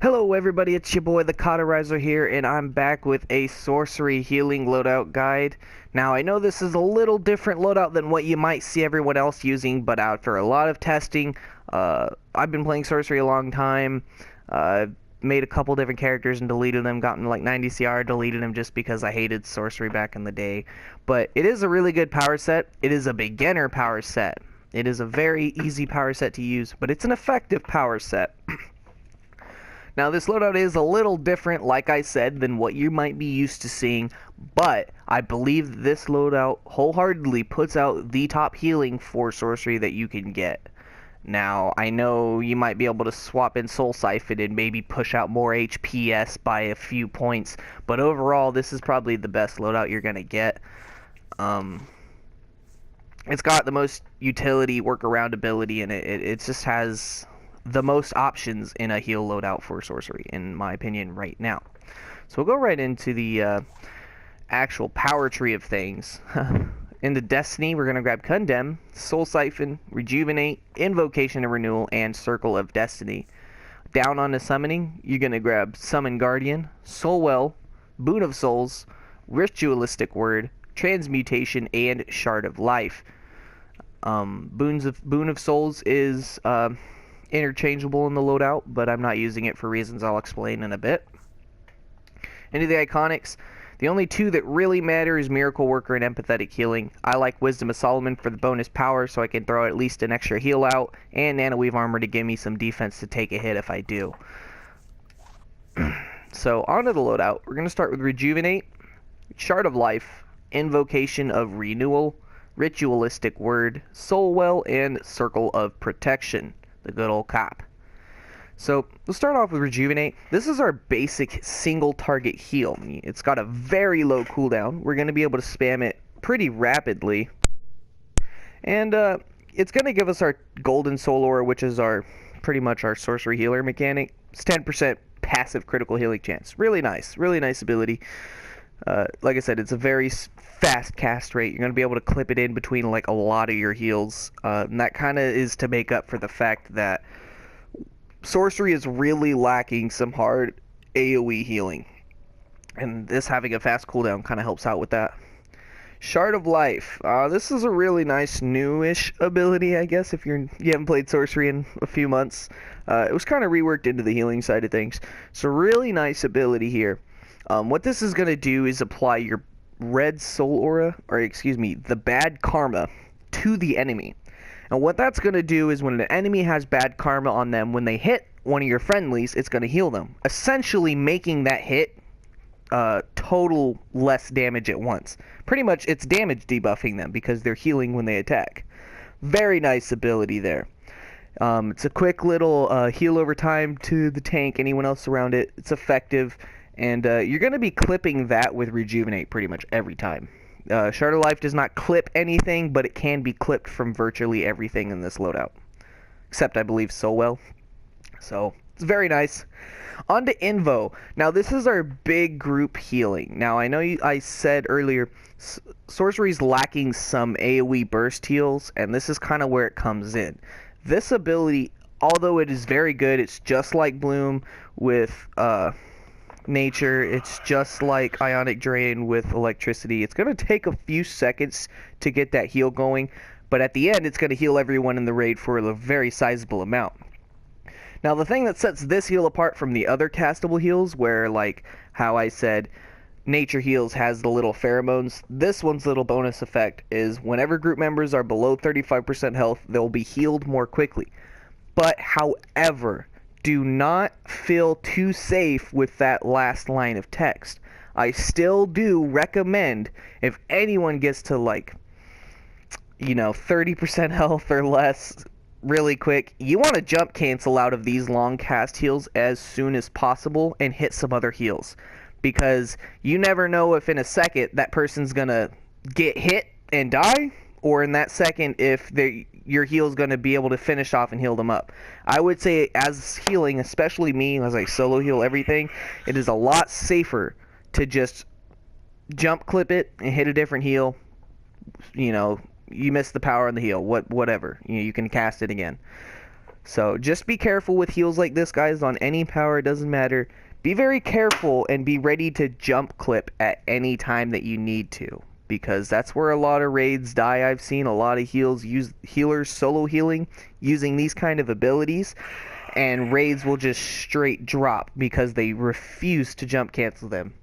Hello everybody, it's your boy the Cauterizer here, and I'm back with a Sorcery healing loadout guide. Now I know this is a little different loadout than what you might see everyone else using, but after a lot of testing, I've been playing Sorcery a long time. I've made a couple different characters and deleted them, gotten like 90 CR, deleted them just because I hated Sorcery back in the day. But it is a really good power set. It is a beginner power set. It is a very easy power set to use, but it's an effective power set. Now this loadout is a little different, like I said, than what you might be used to seeing, but I believe this loadout wholeheartedly puts out the top healing for Sorcery that you can get. Now, I know you might be able to swap in Soul Siphon and maybe push out more HPS by a few points, but overall this is probably the best loadout you're going to get. It's got the most utility workaround ability in it. It just has the most options in a heal loadout for Sorcery, in my opinion, right now. So we'll go right into the actual power tree of things. Into Destiny, we're going to grab Condemn, Soul Siphon, Rejuvenate, Invocation of Renewal, and Circle of Destiny. Down on the Summoning, you're going to grab Summon Guardian, Soulwell, Boon of Souls, Ritualistic Word, Transmutation, and Shard of Life. Boon of Souls is interchangeable in the loadout, but I'm not using it for reasons I'll explain in a bit. Into the Iconics, the only two that really matter is Miracle Worker and Empathetic Healing. I like Wisdom of Solomon for the bonus power so I can throw at least an extra heal out, and Nanoweave Armor to give me some defense to take a hit if I do. So onto the loadout, we're going to start with Rejuvenate, Shard of Life, Invocation of Renewal, Ritualistic Word, Soulwell, and Circle of Protection. The good old cop. So we'll start off with Rejuvenate. This is our basic single target heal. It's got a very low cooldown. We're going to be able to spam it pretty rapidly. And it's going to give us our Golden Soul Aura, which is pretty much our Sorcery healer mechanic. It's 10% passive critical healing chance. Really nice ability. Like I said, it's a very fast cast rate. You're going to be able to clip it in between like a lot of your heals. And that kind of is to make up for the fact that Sorcery is really lacking some hard AoE healing. And this having a fast cooldown kind of helps out with that. Shard of Life. This is a really nice newish ability, I guess, if you haven't played Sorcery in a few months. It was kind of reworked into the healing side of things. So really nice ability here. What this is going to do is apply your red soul aura, the bad karma, to the enemy. And what that's going to do is when an enemy has bad karma on them, when they hit one of your friendlies, it's going to heal them. Essentially making that hit total less damage at once. Pretty much it's damage debuffing them because they're healing when they attack. Very nice ability there. It's a quick little heal over time to the tank, anyone else around it. It's effective. And you're going to be clipping that with Rejuvenate pretty much every time. Shard of Life does not clip anything, but it can be clipped from virtually everything in this loadout. Except, I believe, Soulwell. So, it's very nice. On to Invo. Now, this is our big group healing. Now, I know I said earlier, Sorcery's lacking some AoE burst heals, and this is kind of where it comes in. This ability, although it is very good, it's just like Bloom with nature, it's just like Ionic Drain with electricity. It's going to take a few seconds to get that heal going, but at the end it's going to heal everyone in the raid for a very sizable amount. Now the thing that sets this heal apart from the other castable heals, where like how I said nature heals has the little pheromones, this one's little bonus effect is whenever group members are below 35% health, they'll be healed more quickly. But however, do not feel too safe with that last line of text. I still do recommend, if anyone gets to 30% health or less really quick, you want to jump cancel out of these long cast heals as soon as possible and hit some other heals. Because you never know if in a second that person's going to get hit and die, or in that second if your heal is going to be able to finish off and heal them up. I would say as healing, especially me, as I solo heal everything, it is a lot safer to just jump clip it and hit a different heal. You miss the power on the heal, whatever. You can cast it again. So just be careful with heals like this, guys, on any power, it doesn't matter. Be very careful and be ready to jump clip at any time that you need to, because that's where a lot of raids die. I've seen a lot of healers solo healing using these kind of abilities, and raids will just straight drop because they refuse to jump cancel them.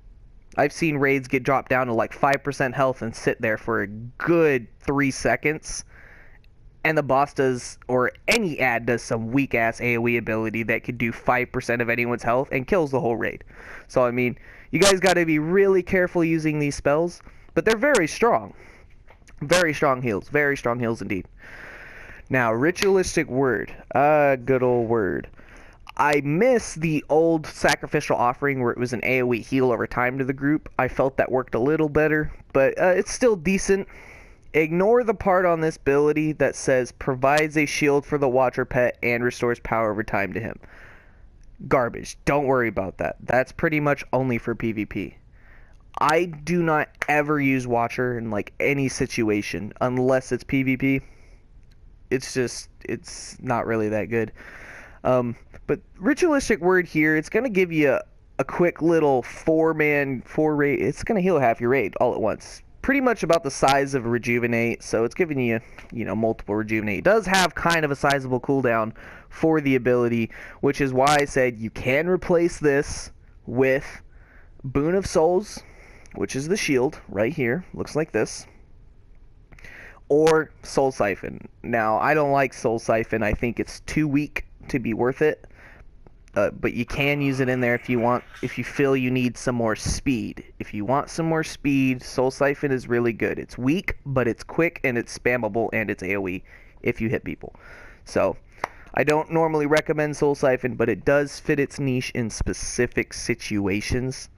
I've seen raids get dropped down to like 5% health and sit there for a good 3 seconds, and the boss does, or any ad does, some weak ass AoE ability that could do 5% of anyone's health and kills the whole raid. So I mean, you guys got to be really careful using these spells, but they're very strong. Very strong heals indeed. Now, ritualistic word. Good old word. I miss the old sacrificial offering where it was an AoE heal over time to the group. I felt that worked a little better, but it's still decent. Ignore the part on this ability that says provides a shield for the watcher pet and restores power over time to him. Garbage. Don't worry about that. That's pretty much only for PvP. I do not ever use watcher in like any situation unless it's PvP. It's not really that good. But ritualistic word here, it's going to give you a quick little 4-man, 4-raid. It's going to heal half your raid all at once. Pretty much about the size of rejuvenate, so it's giving you, multiple rejuvenate. It does have kind of a sizable cooldown for the ability, which is why I said you can replace this with Boon of Souls, which is the shield right here, looks like this, or Soul Siphon. Now, I don't like Soul Siphon. I think it's too weak to be worth it. But you can use it in there if you want, if you feel you need some more speed. If you want some more speed, Soul Siphon is really good. It's weak, but it's quick, and it's spammable, and it's AoE if you hit people. So, I don't normally recommend Soul Siphon, but it does fit its niche in specific situations.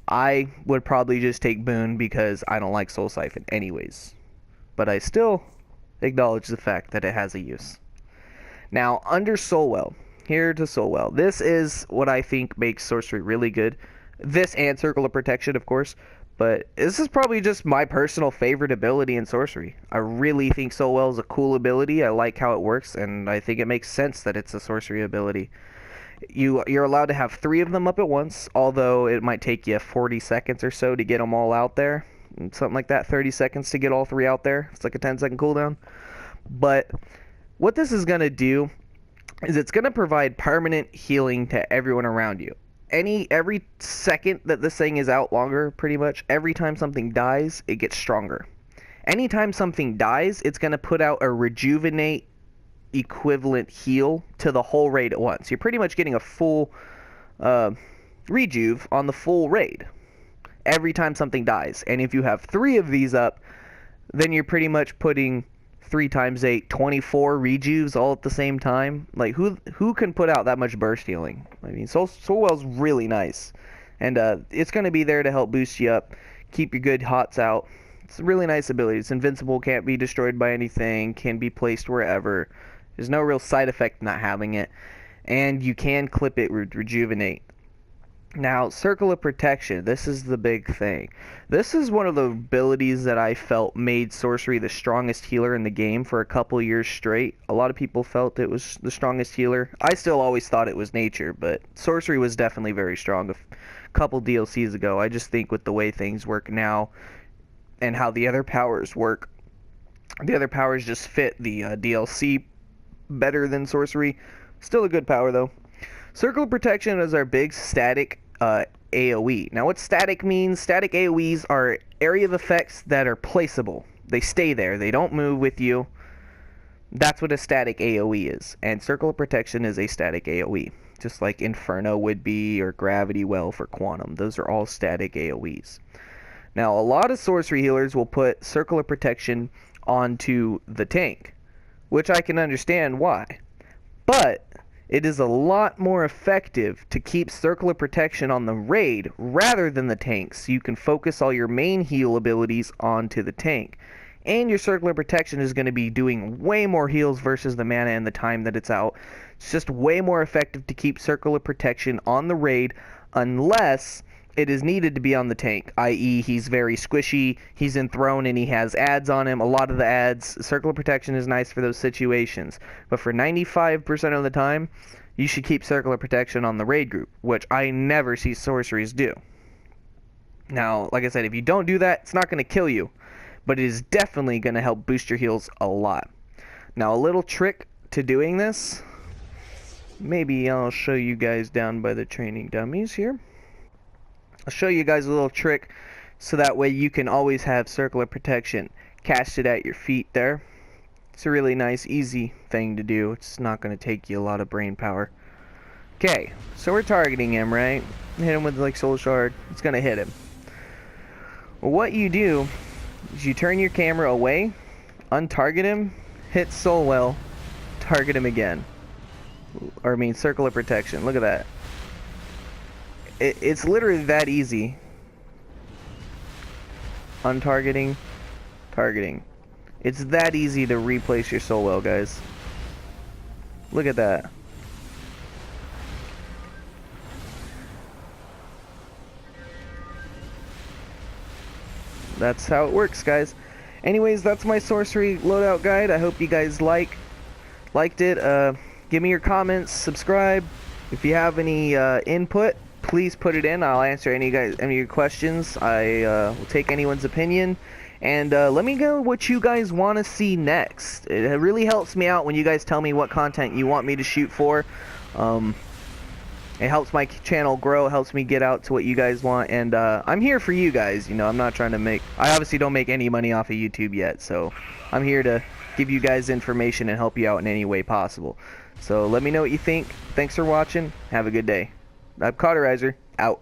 I would probably just take Boon because I don't like Soul Siphon anyways. But I still acknowledge the fact that it has a use. Now, under Soulwell. Here to Soulwell. This is what I think makes Sorcery really good. This and Circle of Protection, of course. But this is probably just my personal favorite ability in Sorcery. I really think Soulwell is a cool ability. I like how it works, and I think it makes sense that it's a Sorcery ability. You're allowed to have 3 of them up at once, although it might take you 40 seconds or so to get them all out there. Something like that, 30 seconds to get all 3 out there. It's like a 10-second cooldown. But what this is going to do is it's going to provide permanent healing to everyone around you. Every second that this thing is out longer, pretty much, every time something dies, it gets stronger. Anytime something dies, it's going to put out a rejuvenate equivalent heal to the whole raid at once. You're pretty much getting a full rejuve on the full raid every time something dies. And if you have 3 of these up, then you're pretty much putting 3 times 8, 24 rejuves all at the same time. Like, who can put out that much burst healing? I mean, Soulwell's really nice. And it's going to be there to help boost you up, keep your good hots out. It's a really nice ability. It's invincible, can't be destroyed by anything, can be placed wherever. There's no real side effect not having it. And you can clip it with Rejuvenate. Now, Circle of Protection, this is the big thing. This is one of the abilities that I felt made Sorcery the strongest healer in the game for a couple years straight. A lot of people felt it was the strongest healer. I still always thought it was Nature, but Sorcery was definitely very strong a couple DLCs ago. I just think with the way things work now and how the other powers work, the other powers just fit the DLC better than Sorcery. Still a good power, though. Circle of Protection is our big static AoE. Now, what static means, static AoEs are area of effects that are placeable. They stay there. They don't move with you. That's what a static AoE is. And Circle of Protection is a static AoE. Just like Inferno would be, or Gravity Well for Quantum. Those are all static AoEs. Now, a lot of Sorcery healers will put Circle of Protection onto the tank, which I can understand why. But it is a lot more effective to keep Circle of Protection on the raid rather than the tank, so you can focus all your main heal abilities onto the tank. And your Circle of Protection is going to be doing way more heals versus the mana and the time that it's out. It's just way more effective to keep Circle of Protection on the raid unless it is needed to be on the tank, i.e. he's very squishy, he's enthroned, and he has ads on him. A lot of the ads, Circle of Protection is nice for those situations. But for 95% of the time, you should keep Circle of Protection on the raid group, which I never see sorceries do. Now, like I said, if you don't do that, it's not going to kill you, but it is definitely going to help boost your heals a lot. Now, a little trick to doing this, maybe I'll show you guys down by the training dummies here. I'll show you guys a little trick so that way you can always have Circle of Protection casted at your feet there. It's a really nice, easy thing to do. It's not going to take you a lot of brain power. Okay, so we're targeting him, right? Hit him with like Soul Shard. It's going to hit him. Well, what you do is you turn your camera away, untarget him, hit Soul Well, target him again. Or I mean Circle of Protection. Look at that. It's literally that easy. Untargeting, targeting. It's that easy to replace your Soul Well, guys. Look at that. That's how it works, guys. Anyways, that's my sorcery loadout guide. I hope you guys liked it. Give me your comments, subscribe. If you have any input, please put it in. I'll answer any of your questions. I will take anyone's opinion. And let me know what you guys want to see next. It really helps me out when you guys tell me what content you want me to shoot for. It helps my channel grow, helps me get out to what you guys want, and I'm here for you guys. You know, I'm not trying to I obviously don't make any money off of YouTube yet, so I'm here to give you guys information and help you out in any way possible. So let me know what you think. Thanks for watching. Have a good day. I'm Cauterizer, out.